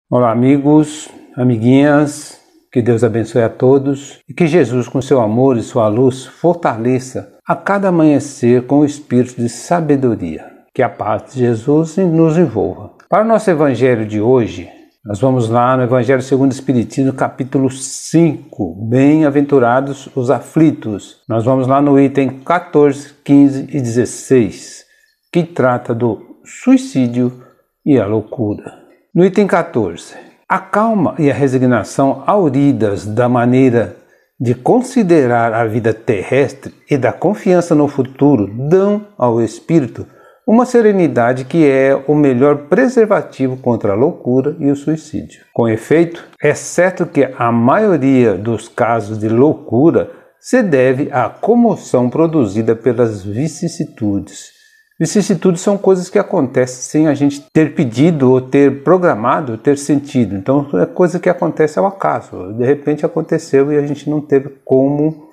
Olá, amigos, amiguinhas, que Deus abençoe a todos e que Jesus, com seu amor e sua luz, fortaleça a cada amanhecer com o espírito de sabedoria. Que a paz de Jesus nos envolva. Para o nosso evangelho de hoje, nós vamos lá no Evangelho segundo o Espiritismo, capítulo 5, Bem-aventurados os aflitos. Nós vamos lá no item 14, 15 e 16, que trata do suicídio e a loucura. No item 14, a calma e a resignação auridas da maneira de considerar a vida terrestre e da confiança no futuro dão ao espírito uma serenidade que é o melhor preservativo contra a loucura e o suicídio. Com efeito, é certo que a maioria dos casos de loucura se deve à comoção produzida pelas vicissitudes. Vicissitudes são coisas que acontecem sem a gente ter pedido ou ter programado, ou ter sentido. Então é coisa que acontece ao acaso. De repente aconteceu e a gente não teve como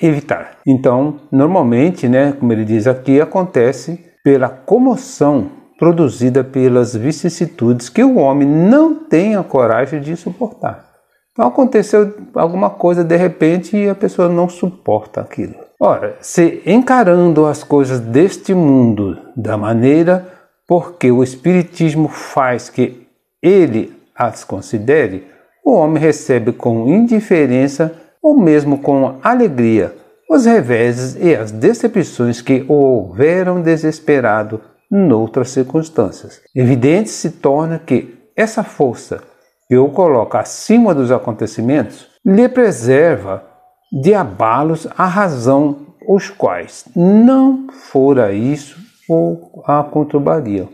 evitar. Então, normalmente, como ele diz aqui, acontece pela comoção produzida pelas vicissitudes que o homem não tem a coragem de suportar. Então aconteceu alguma coisa de repente e a pessoa não suporta aquilo. Ora, se encarando as coisas deste mundo da maneira porque o Espiritismo faz que ele as considere, o homem recebe com indiferença ou mesmo com alegria os reveses e as decepções que o houveram desesperado noutras circunstâncias. Evidente se torna que essa força que o coloca acima dos acontecimentos lhe preserva de abalos a razão os quais não fora isso ou a conturbariam.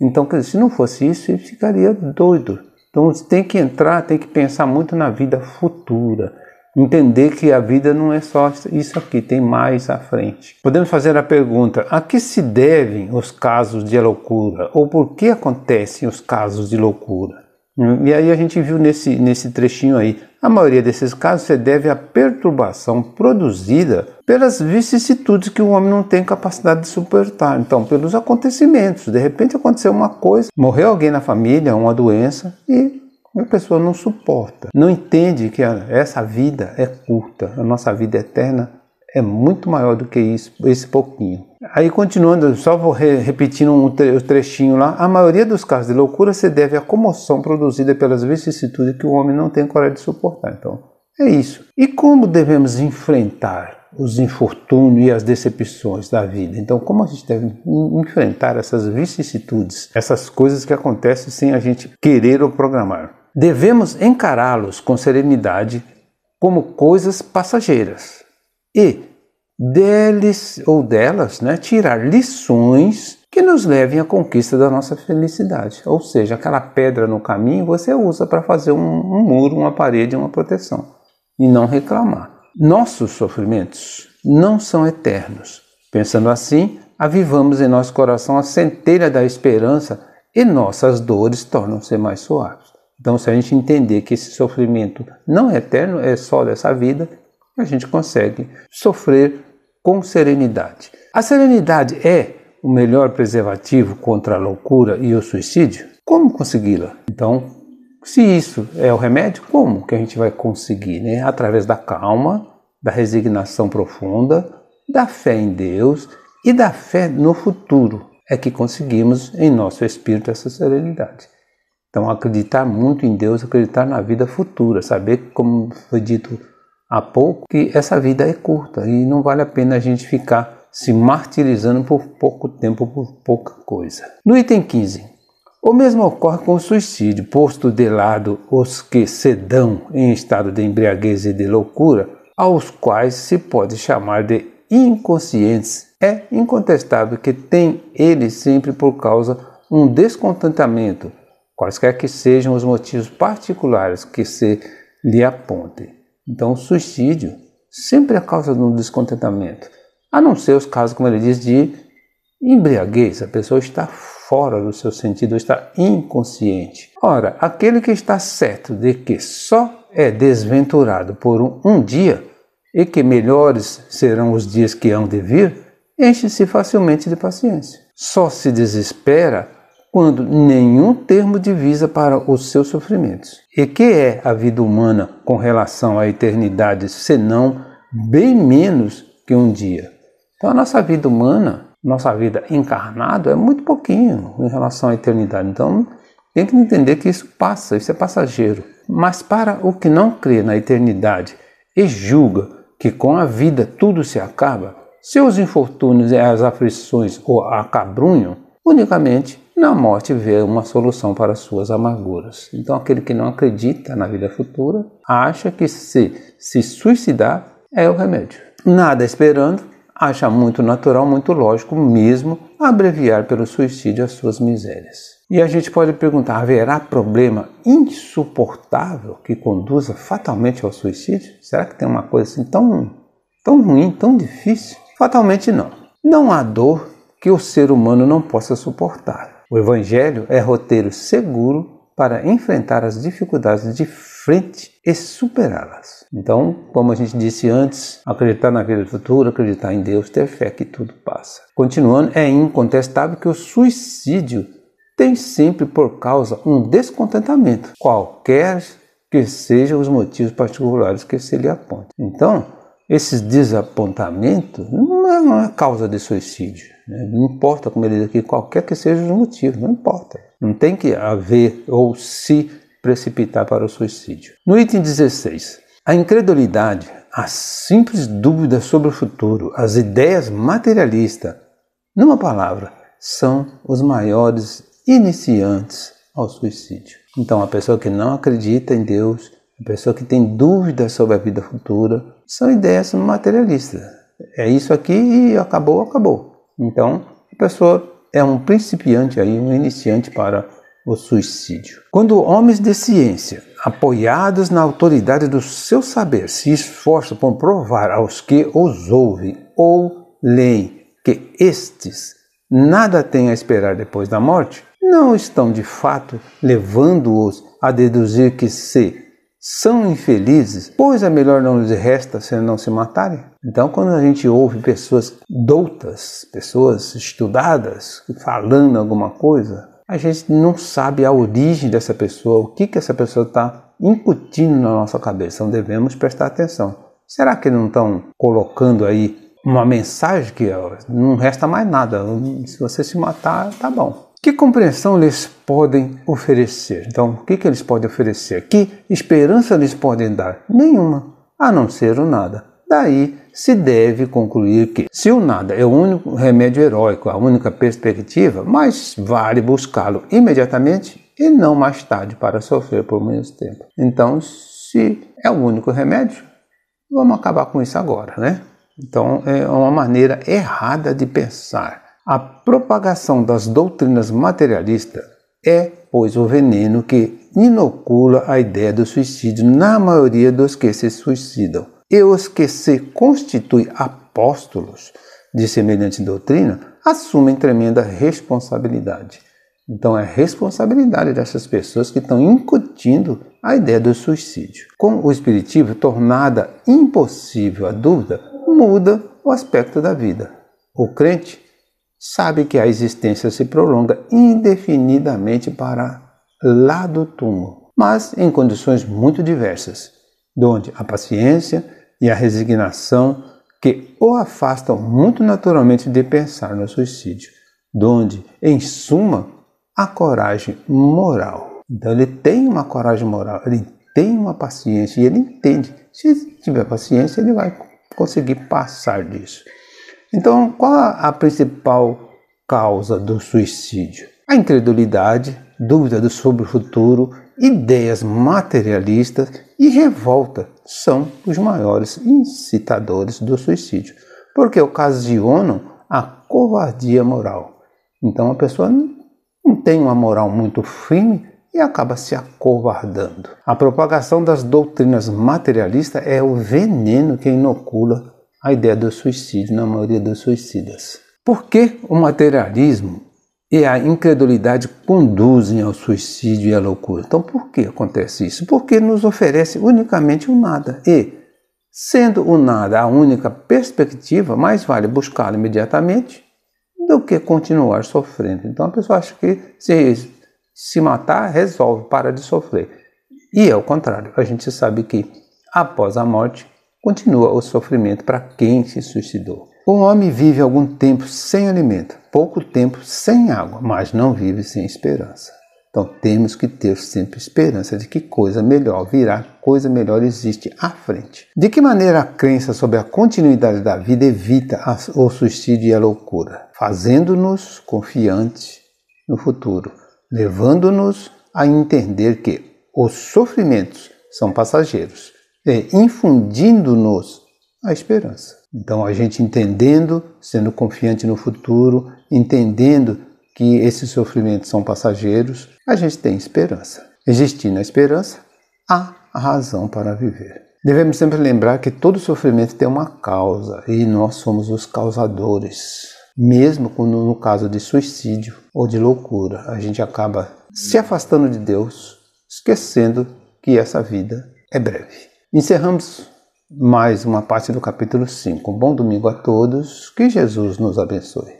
Então, se não fosse isso, ele ficaria doido. Então, tem que entrar, tem que pensar muito na vida futura. Entender que a vida não é só isso aqui, tem mais à frente. Podemos fazer a pergunta, a que se devem os casos de loucura? Ou por que acontecem os casos de loucura? E aí a gente viu nesse trechinho aí, a maioria desses casos se deve à perturbação produzida pelas vicissitudes que o homem não tem capacidade de suportar. Então, pelos acontecimentos, de repente aconteceu uma coisa, morreu alguém na família, uma doença, e a pessoa não suporta. Não entende que essa vida é curta, a nossa vida eterna é muito maior do que isso, esse pouquinho. Aí continuando, só vou repetindo o trechinho lá, a maioria dos casos de loucura se deve à comoção produzida pelas vicissitudes que o homem não tem coragem de suportar. Então, é isso. E como devemos enfrentar os infortúnios e as decepções da vida? Então, como a gente deve enfrentar essas vicissitudes, essas coisas que acontecem sem a gente querer ou programar? Devemos encará-los com serenidade como coisas passageiras e deles ou delas, tirar lições que nos levem à conquista da nossa felicidade. Ou seja, aquela pedra no caminho você usa para fazer um muro, uma parede, uma proteção e não reclamar. Nossos sofrimentos não são eternos. Pensando assim, avivamos em nosso coração a centelha da esperança e nossas dores tornam-se mais suaves. Então, se a gente entender que esse sofrimento não é eterno, é só dessa vida, a gente consegue sofrer com serenidade. A serenidade é o melhor preservativo contra a loucura e o suicídio? Como consegui-la? Então, se isso é o remédio, como que a gente vai conseguir? Através da calma, da resignação profunda, da fé em Deus e da fé no futuro é que conseguimos em nosso espírito essa serenidade. Então, acreditar muito em Deus, acreditar na vida futura, saber, como foi dito há pouco, que essa vida é curta e não vale a pena a gente ficar se martirizando por pouco tempo, por pouca coisa. No item 15, o mesmo ocorre com o suicídio, posto de lado os que se dão em estado de embriaguez e de loucura, aos quais se pode chamar de inconscientes. É incontestável que tem eles sempre por causa um descontentamento, quaisquer que sejam os motivos particulares que se lhe apontem. Então, o suicídio sempre é causa de um descontentamento, a não ser os casos, como ele diz, de embriaguez. A pessoa está fora do seu sentido, está inconsciente. Ora, aquele que está certo de que só é desventurado por um dia e que melhores serão os dias que hão de vir, enche-se facilmente de paciência. Só se desespera quando nenhum termo divisa para os seus sofrimentos. E que é a vida humana com relação à eternidade, senão bem menos que um dia? Então a nossa vida humana, nossa vida encarnada é muito pouquinho em relação à eternidade. Então tem que entender que isso passa, isso é passageiro. Mas para o que não crê na eternidade e julga que com a vida tudo se acaba, seus infortúnios e as aflições o acabrunham, unicamente na morte vê uma solução para suas amarguras. Então aquele que não acredita na vida futura acha que se suicidar é o remédio. Nada esperando, acha muito natural, muito lógico mesmo abreviar pelo suicídio as suas misérias. E a gente pode perguntar, haverá problema insuportável que conduza fatalmente ao suicídio? Será que tem uma coisa assim tão ruim, tão difícil? Fatalmente não. Não há dor que o ser humano não possa suportar. O Evangelho é roteiro seguro para enfrentar as dificuldades de frente e superá-las. Então, como a gente disse antes, acreditar na vida futura, acreditar em Deus, ter fé que tudo passa. Continuando, é incontestável que o suicídio tem sempre por causa um descontentamento, qualquer que sejam os motivos particulares que se lhe aponte. Então, esses desapontamentos não é causa de suicídio, né? Não importa, como ele diz aqui, qualquer que seja os motivos, não importa. Não tem que haver ou se precipitar para o suicídio. No item 16, a incredulidade, a simples dúvida sobre o futuro, as ideias materialistas, numa palavra, são os maiores iniciantes ao suicídio. Então, a pessoa que não acredita em Deus, a pessoa que tem dúvidas sobre a vida futura, são ideias materialistas. É isso aqui e acabou. Então, a pessoa é um principiante, aí, um iniciante para o suicídio. Quando homens de ciência, apoiados na autoridade do seu saber, se esforçam por provar aos que os ouvem ou leem que estes nada têm a esperar depois da morte, não estão de fato levando-os a deduzir que são infelizes, pois é melhor não lhes resta senão se matarem. Então, quando a gente ouve pessoas doutas, pessoas estudadas, falando alguma coisa, a gente não sabe a origem dessa pessoa, o que essa pessoa está incutindo na nossa cabeça. Então devemos prestar atenção. Será que não estão colocando aí uma mensagem que não resta mais nada? Se você se matar, tá bom. Que compreensão eles podem oferecer? Então, o que eles podem oferecer? Que esperança eles podem dar? Nenhuma, a não ser o nada. Daí se deve concluir que, se o nada é o único remédio heróico, a única perspectiva, mais vale buscá-lo imediatamente e não mais tarde para sofrer por menos tempo. Então, se é o único remédio, vamos acabar com isso agora, né? Então, é uma maneira errada de pensar. A propagação das doutrinas materialistas é, pois, o veneno que inocula a ideia do suicídio na maioria dos que se suicidam. E os que se constituem apóstolos de semelhante doutrina assumem tremenda responsabilidade. Então é responsabilidade dessas pessoas que estão incutindo a ideia do suicídio. Com o espiritismo tornada impossível a dúvida, muda o aspecto da vida. O crente sabe que a existência se prolonga indefinidamente para lá do túmulo, mas em condições muito diversas, onde a paciência e a resignação que o afastam muito naturalmente de pensar no suicídio, onde, em suma, a coragem moral. Então ele tem uma coragem moral, ele tem uma paciência e ele entende. Se tiver paciência, ele vai conseguir passar disso. Então, qual a principal causa do suicídio? A incredulidade, dúvida sobre o futuro, ideias materialistas e revolta são os maiores incitadores do suicídio, porque ocasionam a covardia moral. Então a pessoa não tem uma moral muito firme e acaba se acovardando. A propagação das doutrinas materialistas é o veneno que inocula a ideia do suicídio na maioria dos suicidas. Por que o materialismo e a incredulidade conduzem ao suicídio e à loucura? Então, por que acontece isso? Porque nos oferece unicamente o nada. E, sendo o nada a única perspectiva, mais vale buscá-lo imediatamente do que continuar sofrendo. Então a pessoa acha que se matar resolve, para de sofrer. E é o contrário, a gente sabe que após a morte continua o sofrimento para quem se suicidou. Um homem vive algum tempo sem alimento, pouco tempo sem água, mas não vive sem esperança. Então temos que ter sempre esperança de que coisa melhor virá, coisa melhor existe à frente. De que maneira a crença sobre a continuidade da vida evita o suicídio e a loucura? Fazendo-nos confiantes no futuro, levando-nos a entender que os sofrimentos são passageiros e infundindo-nos a esperança. Então a gente entendendo, sendo confiante no futuro, entendendo que esses sofrimentos são passageiros, a gente tem esperança. Existindo a esperança, há a razão para viver. Devemos sempre lembrar que todo sofrimento tem uma causa e nós somos os causadores. Mesmo quando no caso de suicídio ou de loucura, a gente acaba se afastando de Deus, esquecendo que essa vida é breve. Encerramos mais uma parte do capítulo 5. Bom domingo a todos, que Jesus nos abençoe.